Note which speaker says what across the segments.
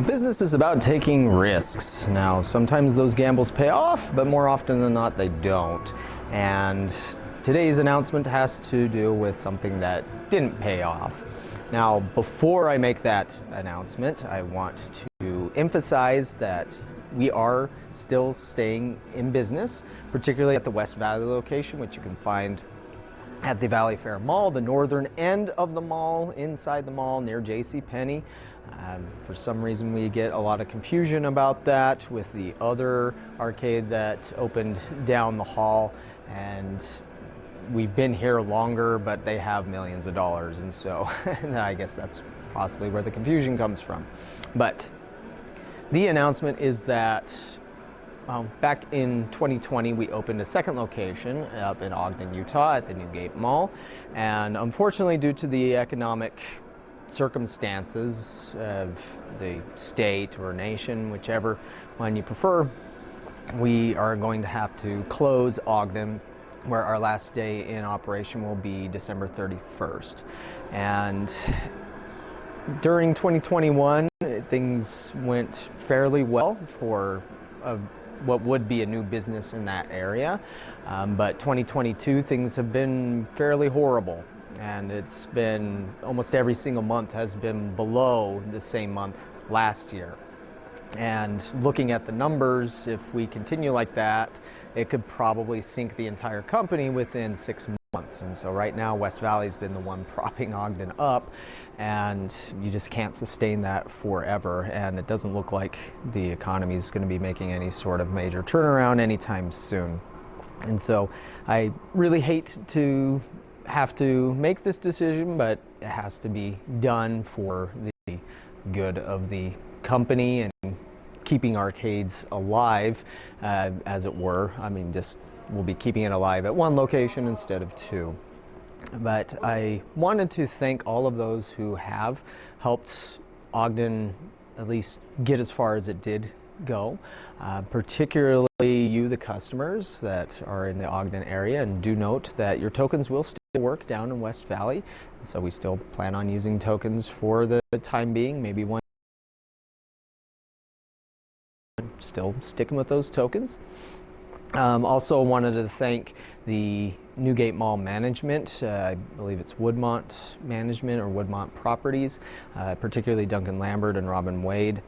Speaker 1: Business is about taking risks. Now, sometimes those gambles pay off, but more often than not, they don't. And today's announcement has to do with something that didn't pay off. Now, before I make that announcement, I want to emphasize that we are still staying in business, particularly at the West Valley location, which you can find at the Valley Fair Mall, the northern end of the mall, inside the mall near JCPenney. For some reason we get a lot of confusion about that with the other arcade that opened down the hall, and we've been here longer, but they have millions of dollars, and so I guess that's possibly where the confusion comes from. But the announcement is that back in 2020, we opened a second location up in Ogden, Utah at the Newgate Mall. And unfortunately, due to the economic circumstances of the state or nation, whichever one you prefer, we are going to have to close Ogden, where our last day in operation will be December 31st. And during 2021, things went fairly well for what would be a new business in that area. But 2022, things have been fairly horrible. And it's been almost every single month has been below the same month last year. And looking at the numbers, if we continue like that, it could probably sink the entire company within 6 months. And so right now, West Valley's been the one propping Ogden up, and you just can't sustain that forever. And it doesn't look like the economy is going to be making any sort of major turnaround anytime soon. And so I really hate to have to make this decision, but it has to be done for the good of the company and keeping arcades alive, as it were. I mean, just we'll be keeping it alive at one location instead of two. But I wanted to thank all of those who have helped Ogden at least get as far as it did go, particularly you, the customers that are in the Ogden area. And do note that your tokens will still work down in West Valley, so we still plan on using tokens for the time being. Maybe one still sticking with those tokens. Also wanted to thank the Newgate Mall management. I believe it's Woodmont Management or Woodmont Properties, particularly Duncan Lambert and Robin Wade.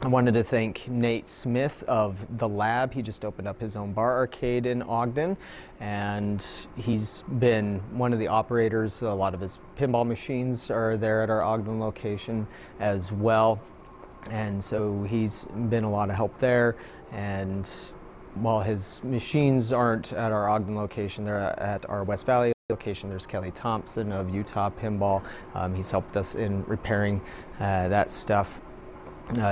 Speaker 1: I wanted to thank Nate Smith of The Lab. He just opened up his own bar arcade in Ogden, and he's been one of the operators. A lot of his pinball machines are there at our Ogden location as well. And so he's been a lot of help there. And while his machines aren't at our Ogden location, they're at our West Valley location. There's Kelly Thompson of Utah Pinball. He's helped us in repairing that stuff.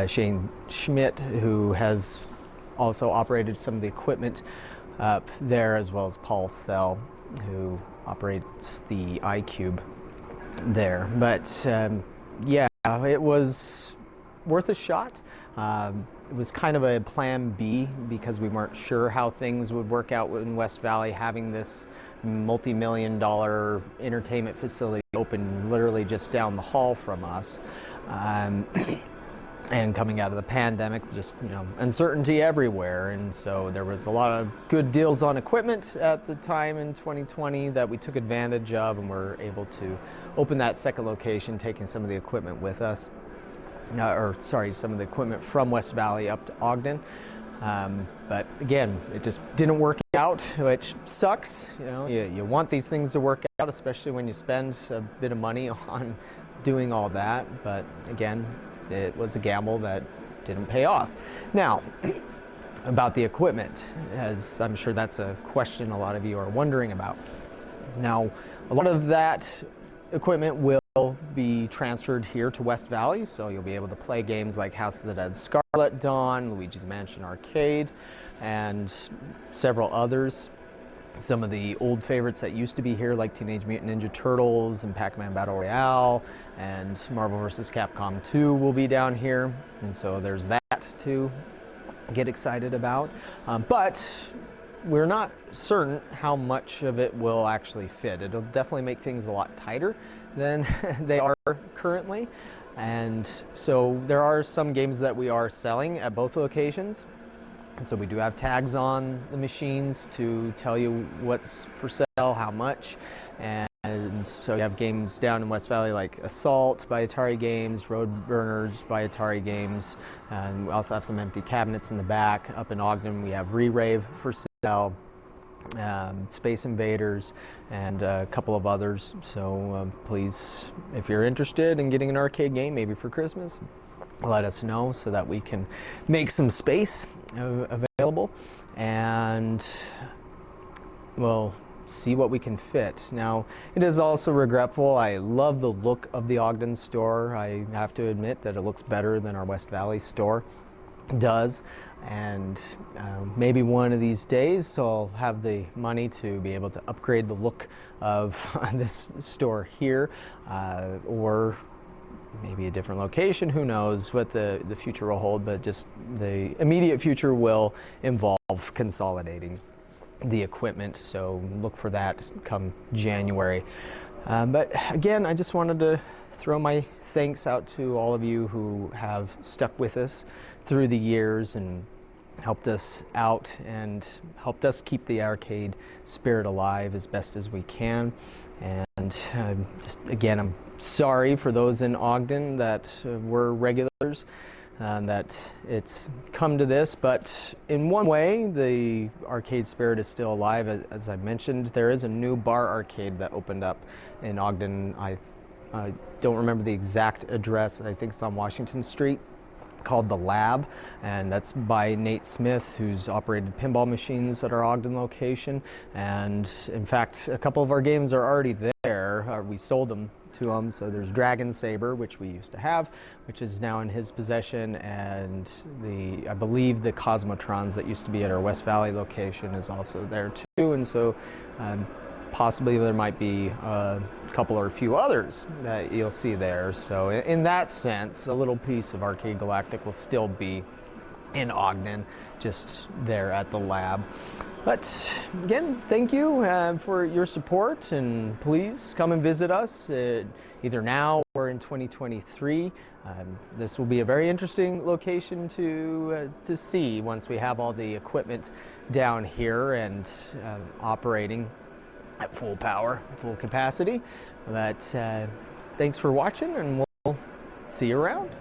Speaker 1: Shane Schmidt, who has also operated some of the equipment up there, as well as Paul Sell, who operates the iCube there. But yeah, it was worth a shot. It was kind of a plan B because we weren't sure how things would work out in West Valley, having this multi-million-dollar entertainment facility open literally just down the hall from us. And coming out of the pandemic, just uncertainty everywhere, and so there was a lot of good deals on equipment at the time in 2020 that we took advantage of, and were able to open that second location, taking some of the equipment with us, some of the equipment from West Valley up to Ogden. But again, it just didn't work out, which sucks. You want these things to work out, especially when you spend a bit of money on doing all that. But again, it was a gamble that didn't pay off. Now, about the equipment, as I'm sure that's a question a lot of you are wondering about. Now, a lot of that equipment will be transferred here to West Valley, so you'll be able to play games like House of the Dead Scarlet Dawn, Luigi's Mansion Arcade, and several others. Some of the old favorites that used to be here, like Teenage Mutant Ninja Turtles and Pac-Man Battle Royale and Marvel vs. Capcom 2 will be down here, and so there's that to get excited about. But we're not certain how much of it will actually fit. It'll definitely make things a lot tighter than they are currently. And so there are some games that we are selling at both locations. And so we do have tags on the machines to tell you what's for sale, how much. And so we have games down in West Valley like Assault by Atari Games, Road Burners by Atari Games. And we also have some empty cabinets in the back. Up in Ogden, we have Re-Rave for sale, Space Invaders, and a couple of others. So please, if you're interested in getting an arcade game, maybe for Christmas, let us know so that we can make some space available, and we'll see what we can fit. Now, it is also regretful. I love the look of the Ogden store. I have to admit that it looks better than our West Valley store does, and maybe one of these days so I'll have the money to be able to upgrade the look of this store here, or maybe a different location. Who knows what the future will hold, but just the immediate future will involve consolidating the equipment, so look for that come January. But again, I just wanted to throw my thanks out to all of you who have stuck with us through the years and helped us out and helped us keep the arcade spirit alive as best as we can. And just again, I'm sorry for those in Ogden that were regulars, that it's come to this, but in one way the arcade spirit is still alive. As I mentioned, there is a new bar arcade that opened up in Ogden. I don't remember the exact address. I think it's on Washington Street, called The Lab, and that's by Nate Smith, who's operated pinball machines at our Ogden location. And in fact, a couple of our games are already there. We sold them to him. So there's Dragon Saber, which we used to have, which is now in his possession, and I believe the Cosmotrons that used to be at our West Valley location is also there too. And so possibly there might be a couple or a few others that you'll see there. So in that sense, a little piece of Arcade Galactic will still be in Ogden, just there at the lab. But again, thank you for your support, and please come and visit us either now or in 2023. This will be a very interesting location to see once we have all the equipment down here and operating at full power, full capacity. But thanks for watching, and we'll see you around.